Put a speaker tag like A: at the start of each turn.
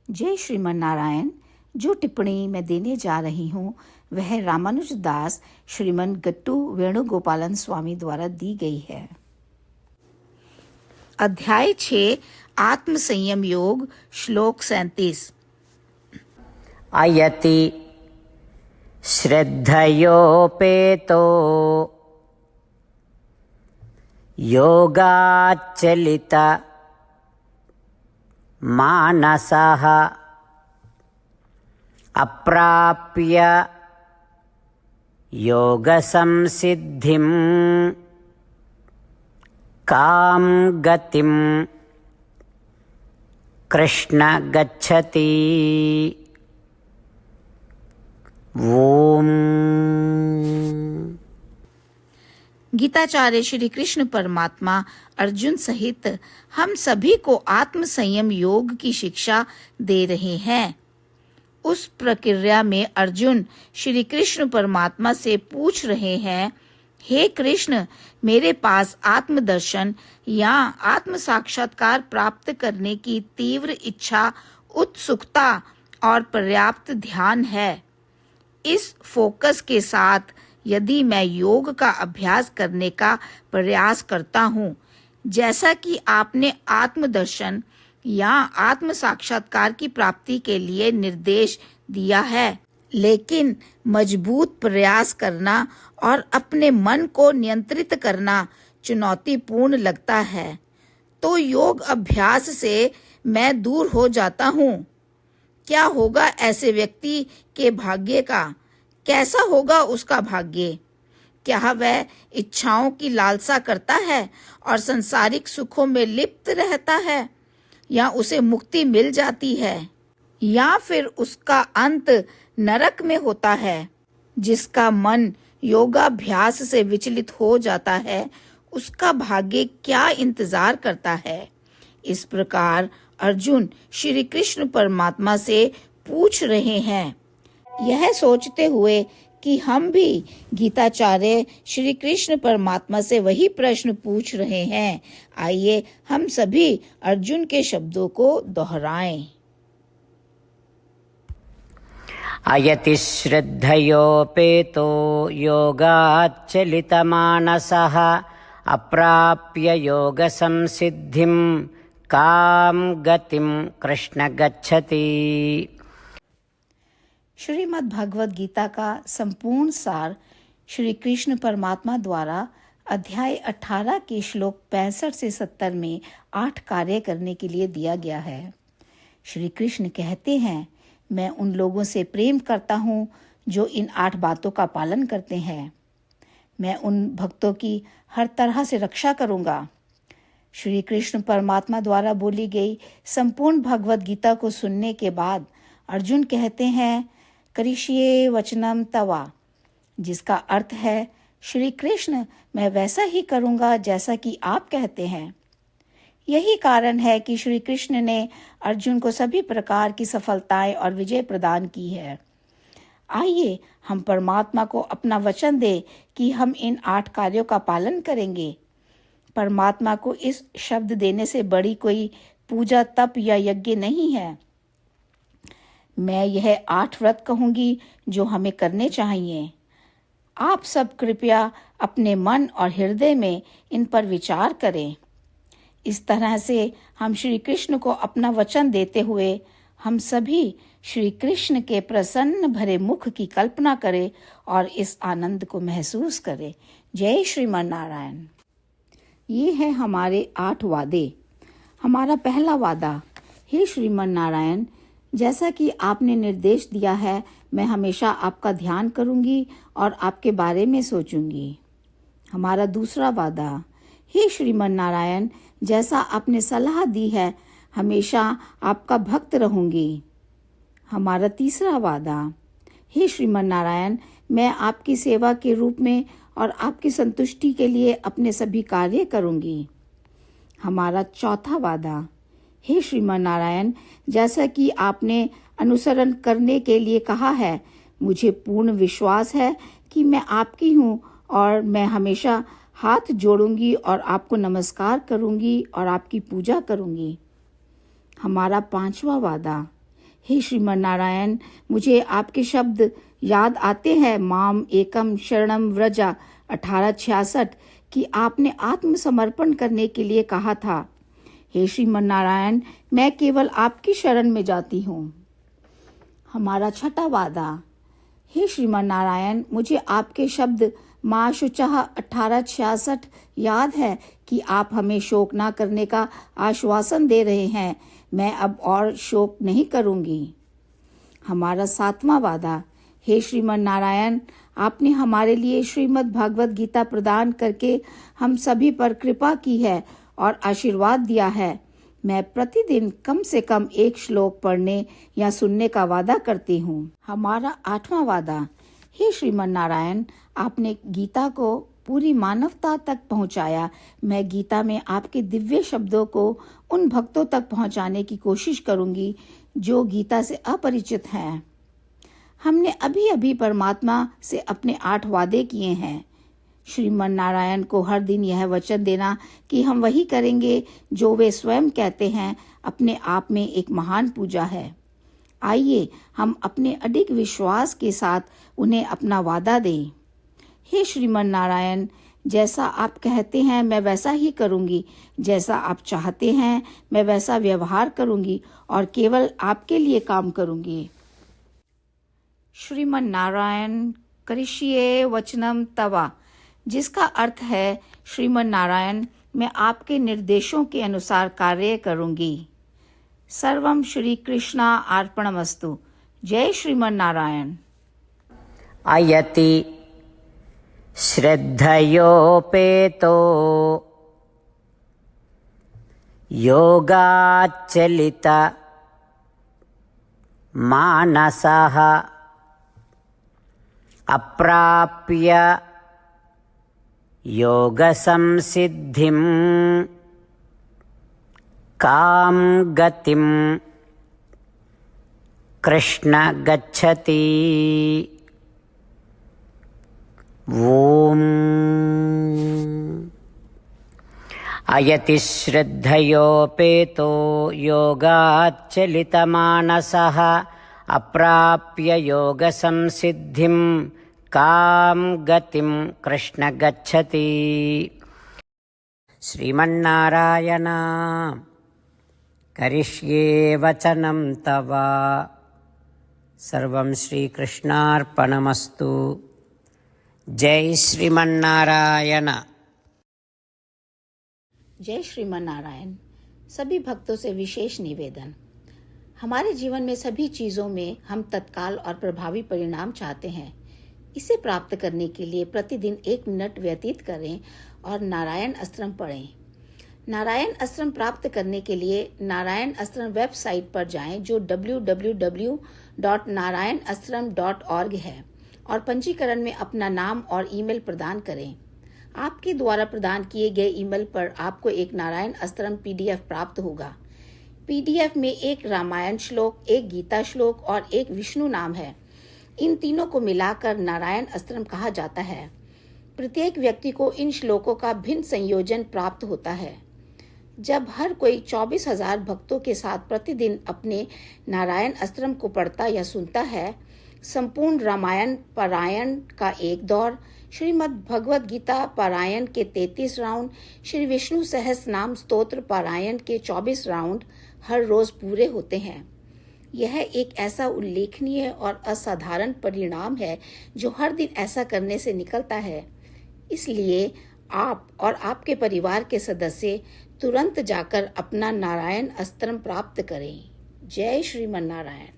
A: जय श्रीमन नारायण। जो टिप्पणी मैं देने जा रही हूँ वह रामानुज दास श्रीमन गट्टू वेणुगोपालन स्वामी द्वारा दी गई है। अध्याय 6 आत्म संयम योग, श्लोक 37।
B: अयति श्रद्धयोपेतो योगाच्चलित मानसः अप्राप्य योगसंसिद्धिं कां गतिं कृष्ण गच्छति। ओम।
A: गीताचार्य श्री कृष्ण परमात्मा अर्जुन सहित हम सभी को आत्म संयम योग की शिक्षा दे रहे हैं। उस प्रक्रिया में अर्जुन श्री कृष्ण परमात्मा से पूछ रहे हैं, हे कृष्ण, मेरे पास आत्मदर्शन या आत्म साक्षात्कार प्राप्त करने की तीव्र इच्छा, उत्सुकता और पर्याप्त ध्यान है। इस फोकस के साथ यदि मैं योग का अभ्यास करने का प्रयास करता हूँ, जैसा कि आपने आत्मदर्शन या आत्म साक्षात्कार की प्राप्ति के लिए निर्देश दिया है, लेकिन मजबूत प्रयास करना और अपने मन को नियंत्रित करना चुनौतीपूर्ण लगता है, तो योग अभ्यास से मैं दूर हो जाता हूँ। क्या होगा ऐसे व्यक्ति के भाग्य का? कैसा होगा उसका भाग्य? क्या वह इच्छाओं की लालसा करता है और सांसारिक सुखों में लिप्त रहता है, या उसे मुक्ति मिल जाती है, या फिर उसका अंत नरक में होता है? जिसका मन योगाभ्यास से विचलित हो जाता है, उसका भाग्य क्या इंतजार करता है? इस प्रकार अर्जुन श्री कृष्ण परमात्मा से पूछ रहे हैं। यह सोचते हुए कि हम भी गीताचार्य श्री कृष्ण परमात्मा से वही प्रश्न पूछ रहे हैं, आइए हम सभी अर्जुन के शब्दों को दोहराएं।
B: अयति श्रद्धयोपेतो योगाच्चलितमानसः अप्राप्य योगसंसिद्धिं कां गतिं कृष्ण गच्छति।
A: श्रीमद् भगवद गीता का संपूर्ण सार श्री कृष्ण परमात्मा द्वारा अध्याय 18 के श्लोक 65 से 70 में 8 कार्य करने के लिए दिया गया है। श्री कृष्ण कहते हैं, मैं उन लोगों से प्रेम करता हूँ जो इन 8 बातों का पालन करते हैं। मैं उन भक्तों की हर तरह से रक्षा करूँगा। श्री कृष्ण परमात्मा द्वारा बोली गई संपूर्ण भगवद गीता को सुनने के बाद अर्जुन कहते हैं, करिष्ये वचनम तवा, जिसका अर्थ है, श्री कृष्ण, मैं वैसा ही करूँगा जैसा कि आप कहते हैं। यही कारण है कि श्री कृष्ण ने अर्जुन को सभी प्रकार की सफलताएं और विजय प्रदान की है। आइए हम परमात्मा को अपना वचन दें कि हम इन 8 कार्यों का पालन करेंगे। परमात्मा को इस शब्द देने से बड़ी कोई पूजा, तप या यज्ञ नहीं है। मैं यह 8 व्रत कहूंगी जो हमें करने चाहिए। आप सब कृपया अपने मन और हृदय में इन पर विचार करें। इस तरह से हम श्री कृष्ण को अपना वचन देते हुए हम सभी श्री कृष्ण के प्रसन्न भरे मुख की कल्पना करें और इस आनंद को महसूस करें। जय श्रीमन नारायण। ये है हमारे 8 वादे। हमारा पहला वादा, हे श्रीमन नारायण, जैसा कि आपने निर्देश दिया है, मैं हमेशा आपका ध्यान करूंगी और आपके बारे में सोचूंगी। हमारा दूसरा वादा, हे श्रीमन नारायण, जैसा आपने सलाह दी है, हमेशा आपका भक्त रहूंगी। हमारा तीसरा वादा, हे श्रीमन नारायण, मैं आपकी सेवा के रूप में और आपकी संतुष्टि के लिए अपने सभी कार्य करूंगी। हमारा चौथा वादा, हे श्रीमन नारायण, जैसा कि आपने अनुसरण करने के लिए कहा है, मुझे पूर्ण विश्वास है कि मैं आपकी हूँ और मैं हमेशा हाथ जोड़ूंगी और आपको नमस्कार करूंगी और आपकी पूजा करूंगी। हमारा 5वां वादा, हे श्रीमन नारायण, मुझे आपके शब्द याद आते हैं, माम एकम शरणम व्रजा 1866, कि आपने आत्मसमर्पण करने के लिए कहा था। हे श्रीमन नारायण, मैं केवल आपकी शरण में जाती हूँ। हमारा छठा वादा। हे श्रीमन नारायण, मुझे आपके शब्द माँ शुचः 1866 याद है कि आप हमें शोक ना करने का आश्वासन दे रहे हैं। मैं अब और शोक नहीं करूंगी। हमारा सातवां वादा। हे श्रीमन नारायण, आपने हमारे लिए श्रीमद् भागवत गीता प्रदान करके हम सभी पर कृपा की है और आशीर्वाद दिया है। मैं प्रतिदिन कम से कम एक श्लोक पढ़ने या सुनने का वादा करती हूँ। हमारा आठवां वादा। हे श्रीमन नारायण, आपने गीता को पूरी मानवता तक पहुंचाया। मैं गीता में आपके दिव्य शब्दों को उन भक्तों तक पहुंचाने की कोशिश करूंगी जो गीता से अपरिचित हैं। हमने अभी अभी परमात्मा से अपने 8 वादे किए हैं। श्रीमन नारायण को हर दिन यह वचन देना कि हम वही करेंगे जो वे स्वयं कहते हैं, अपने आप में एक महान पूजा है। आइए हम अपने अडिग विश्वास के साथ उन्हें अपना वादा दें। हे श्रीमन नारायण, जैसा आप कहते हैं मैं वैसा ही करूंगी, जैसा आप चाहते हैं मैं वैसा व्यवहार करूंगी और केवल आपके लिए काम करूंगी। श्रीमन नारायण करिष्ये वचनम तवा, जिसका अर्थ है श्रीमन नारायण, मैं आपके निर्देशों के अनुसार कार्य करूंगी। सर्वम श्री कृष्णा अर्पणमस्तु। जय श्रीमन नारायण।
B: अयति श्रद्धयोपेतो योगाच्चलित मानसः अप्राप्य योगसंसिद्धिं कां गतिं कृष्ण गच्छति। ओम अयति श्रद्धयोपेतो योगाच्चलितमानसः अप्राप्य योगसंसिद्धिं कां गतिं कृष्ण गच्छति। श्रीमन्नारायण करिष्ये वचनं तव। सर्वं श्रीकृष्णार्पणमस्तु। जय श्रीमन्नारायण।
A: जय श्रीमन नारायण। सभी भक्तों से विशेष निवेदन। हमारे जीवन में सभी चीजों में हम तत्काल और प्रभावी परिणाम चाहते हैं। इसे प्राप्त करने के लिए प्रतिदिन 1 मिनट व्यतीत करें और नारायण अस्त्रम पढ़ें। नारायण अस्त्रम प्राप्त करने के लिए नारायण अस्त्रम वेबसाइट पर जाएं, जो www.narayanastram.org है, और पंजीकरण में अपना नाम और ईमेल प्रदान करें। आपके द्वारा प्रदान किए गए ईमेल पर आपको एक नारायण अस्त्रम PDF प्राप्त होगा। PDF में 1 रामायण श्लोक, 1 गीता श्लोक और 1 विष्णु नाम है। इन तीनों को मिलाकर नारायण अस्त्रम कहा जाता है। प्रत्येक व्यक्ति को इन श्लोकों का भिन्न संयोजन प्राप्त होता है। जब हर कोई 24,000 भक्तों के साथ प्रतिदिन अपने नारायण अस्त्रम को पढ़ता या सुनता है, संपूर्ण रामायण पारायण का 1 दौर, श्रीमद् भगवद गीता पारायण के 33 राउंड, श्री विष्णु सहस्त्र नाम स्तोत्र पारायण के 24 राउंड हर रोज पूरे होते हैं। यह एक ऐसा उल्लेखनीय और असाधारण परिणाम है जो हर दिन ऐसा करने से निकलता है। इसलिए आप और आपके परिवार के सदस्य तुरंत जाकर अपना नारायण अस्त्रम प्राप्त करें। जय श्रीमन नारायण।